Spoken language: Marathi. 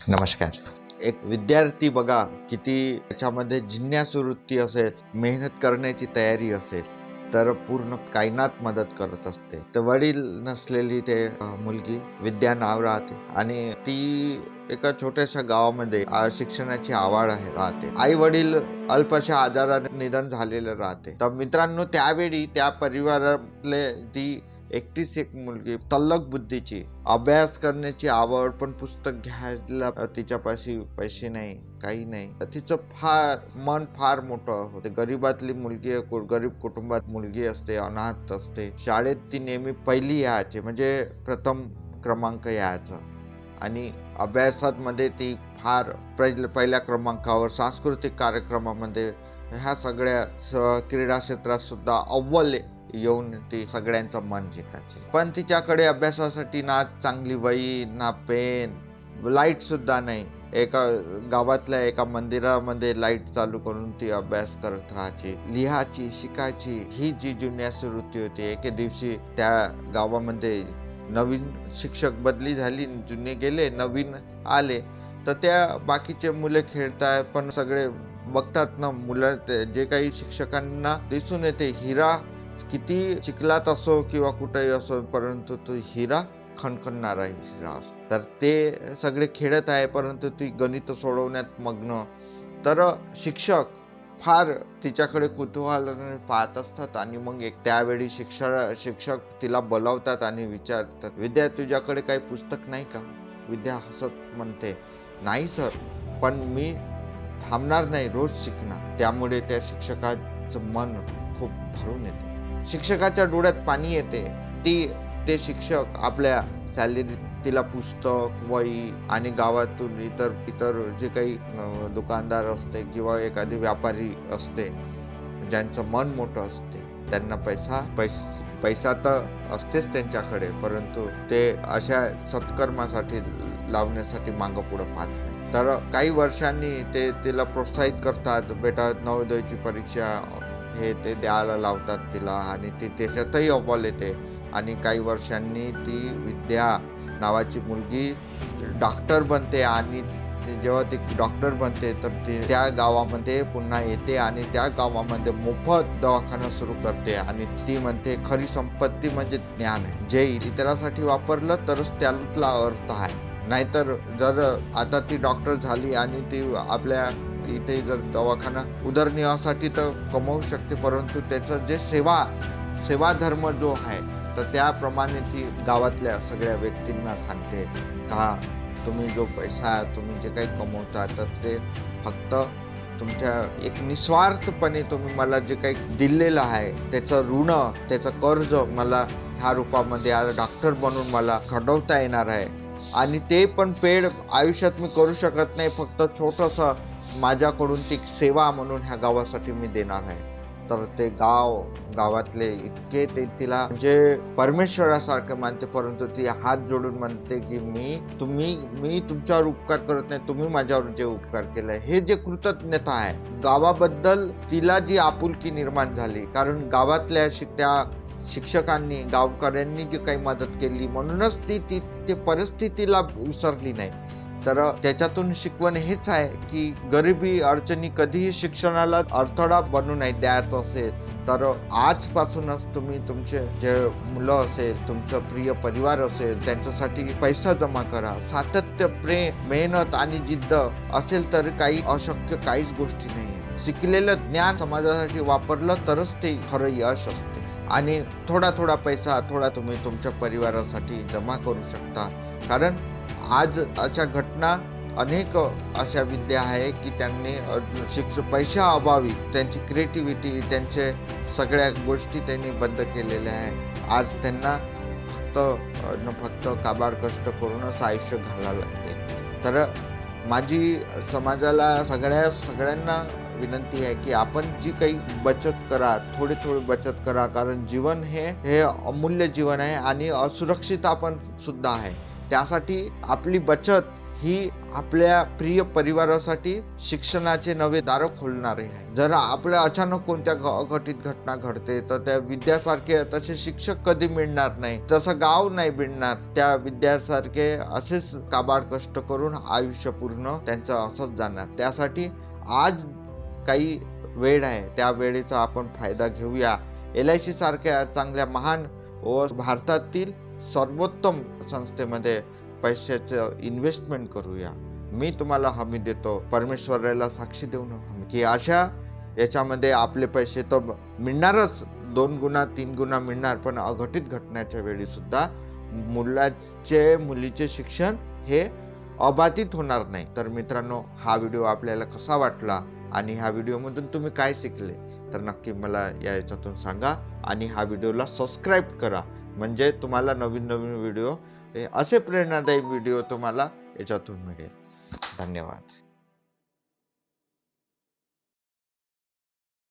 नमस्कार. एक विद्यार्थी बघा किती त्याच्यामध्ये जिज्ञासू वृत्ती असेल, मेहनत करण्याची तयारी असेल, तर पूर्ण कायनात मदत करत असते. तर वडील नसलेली मुलगी विद्या नाव राहते आणि ती एका छोट्याशा गावामध्ये शिक्षणाची आवड राहते. आई वडील अल्पशा आजाराने निधन झालेलं राहते. तर मित्रांनो, त्यावेळी त्या परिवारातले ती एकटीच एक मुलगी, तल्लख बुद्धीची, अभ्यास करण्याची आवड, पण पुस्तक घ्यायला तिच्यापाशी पैसे नाही, काही नाही. तर तिचं मन फार मोठं होते. गरीबातली मुलगी, गरीब कुटुंबात मुलगी असते, अनाथ असते. शाळेत ती नेहमी पहिली यायची, म्हणजे प्रथम क्रमांक यायचा आणि अभ्यासात मध्ये ती फार पहिल्या क्रमांकावर. सांस्कृतिक कार्यक्रमामध्ये, ह्या सगळ्या क्रीडा क्षेत्रात सुद्धा अव्वल येऊन ती सगळ्यांचं मन जिंकायची. पण तिच्याकडे अभ्यासासाठी ना चांगली वही, ना पेन, लाईट सुद्धा नाही. एका गावातल्या एका मंदिरामध्ये लाईट चालू करून ती अभ्यास करत राहायची, लिहायची, शिकायची. ही जी जिज्ञासू वृत्ती होती. एके दिवशी त्या गावामध्ये नवीन शिक्षक बदली झाली, जुने गेले, नवीन आले. तर त्या बाकीचे मुले खेळताय, पण सगळे बघतात ना, मुलं जे काही शिक्षकांना दिसून येते, हिरा किती चिखलात असो किंवा कुठेही असो, परंतु तो हिरा खणखणणारा हिरा असो. तर ते सगळे खेळत आहे, परंतु ती गणित सोडवण्यात मग्न. तर शिक्षक फार तिच्याकडे कुतूहलाने पाहत असतात आणि मग त्यावेळी शिक्षक तिला बोलावतात आणि विचारतात, विद्या, तुझ्याकडे काही पुस्तक नाही का? विद्या हसत म्हणते, नाही सर, पण मी थांबणार नाही, रोज शिकणार. त्यामुळे त्या शिक्षकाचं मन खूप भरून येते. शिक्षकाच्या डोळ्यात पाणी येते. ते शिक्षक आपल्या सॅलरी तिला पुस्तक, वही आणि गावातून इतर जे काही दुकानदार असते किंवा एखादी व्यापारी असते, ज्यांचं मन मोठं असते, त्यांना पैसा तर असतेच त्यांच्याकडे, परंतु ते अशा सत्कर्मासाठी लावण्यासाठी मागं पुढं पाहत नाही. तर काही वर्षांनी ते तिला प्रोत्साहित करतात, बेटा नवोदयची परीक्षा हे ते द्यायला लावतात तिला आणि ती त्याच्यातही अव्वल येते. आणि काही वर्षांनी ती विद्या नावाची मुलगी डॉक्टर बनते आणि जेव्हा ती डॉक्टर बनते तर ती त्या गावामध्ये पुन्हा येते आणि त्या गावामध्ये मोफत दवाखाना सुरू करते आणि ती म्हणते, खरी संपत्ती म्हणजे ज्ञान आहे, जे इतरांसाठी वापरलं तरच त्याला अर्थ आहे. नाहीतर जर आता ती डॉक्टर झाली आणि ती आपल्या इथे जर दवाखाना उदरनिर्वाहासाठी तर कमवू शकते, परंतु त्याचं जे सेवा धर्म जो आहे, तर त्याप्रमाणे ती गावातल्या सगळ्या व्यक्तींना सांगते का तुम्ही जो पैसा, तुम्ही जे काही कमवता, तर ते फक्त तुमच्या एक निस्वार्थपणे तुम्ही मला जे काही दिलेलं आहे, त्याचं ऋण, त्याचं कर्ज मला ह्या रूपामध्ये आज डॉक्टर बनून मला घडवता येणार आहे. आणि ते पण पेड आयुष्यात मी करू शकत नाही, फक्त छोटंसं माझ्याकडून ती सेवा म्हणून ह्या गावासाठी मी देणार आहे. तर ते गावातले इतके ते तिला म्हणजे परमेश्वरासारखं मानते, परंतु ती हात जोडून म्हणते की मी तुमच्यावर उपकार करत नाही, तुम्ही माझ्यावर जे उपकार केलाय, हे जे कृतज्ञता आहे. गावाबद्दल तिला जी आपुलकी निर्माण झाली, कारण गावातल्या त्या शिक्षकांनी, गावकऱ्यांनी जी काही मदत केली, म्हणूनच ती परिस्थितीला विसरली नाही. तर त्याच्यातून शिकवण हेच आहे की गरिबी, अडचणी कधीही शिक्षणाला अडथळा बनू नाही द्यायचं असेल तर आजपासूनच तुम्ही तुमचे जे मुलं असेल, तुमचं प्रिय परिवार असेल, त्यांच्यासाठी पैसा जमा करा. सातत्य, प्रेम, मेहनत आणि जिद्द असेल तर काही अशक्य काहीच गोष्टी नाही. शिकलेलं ज्ञान समाजासाठी वापरलं तरच ते खरं यश असते. आणि थोडा पैसा तुम्ही तुमच्या परिवारासाठी जमा करू शकता. कारण आज अशा घटना अनेक अशा विद्या आहे की त्यांनी पैशा अभावी त्यांची क्रिएटिव्हिटी, त्यांचे सगळ्या गोष्टी त्यांनी बंद केलेल्या आहे. आज त्यांना फक्त काबाड कष्ट करूनच आयुष्य घालावं लागते. तर माझी समाजाला सगळ्यांना विनंती आहे की आपण जी काही बचत करा, थोडी बचत करा, कारण जीवन हे अमूल्य जीवन आहे आणि असुरक्षित आपण सुद्धा आहे. त्यासाठी आपली बचत ही आपल्या प्रिय परिवारासाठी शिक्षणाचे नवे दार खोलणारे आहे. जर आपल्या अचानक कोणत्या अघटित घटना घडते तर त्या विद्यासारखे तसे शिक्षक कधी मिळणार नाही, तसं गाव नाही मिळणार. त्या विद्यासारखे असेच काबाड कष्ट करून आयुष्य पूर्ण त्यांचं असंच जाणार. त्यासाठी आज काही वेळ आहे, त्या वेळेचा आपण फायदा घेऊया. LIC सारख्या चांगल्या महान व भारतातील सर्वोत्तम संस्थेमध्ये पैशाचं इन्व्हेस्टमेंट करूया. मी तुम्हाला हमी देतो, परमेश्वराला साक्षी देऊन हमी, की अशा याच्यामध्ये आपले पैसे तर मिळणारच, 2 गुणा 3 गुणा मिळणार, पण अघटित घटनेच्या वेळी सुद्धा मुलीचे शिक्षण हे अबाधित होणार नाही. तर मित्रांनो, हा व्हिडिओ आपल्याला कसा वाटला आणि ह्या व्हिडिओमधून तुम्ही काय शिकले तर नक्की मला याच्यातून सांगा. आणि हा व्हिडिओला सबस्क्राईब करा, म्हणजे तुम्हाला नवीन नवीन व्हिडिओ, असे प्रेरणादायी व्हिडिओ तुम्हाला याच्यातून मिळेल. धन्यवाद.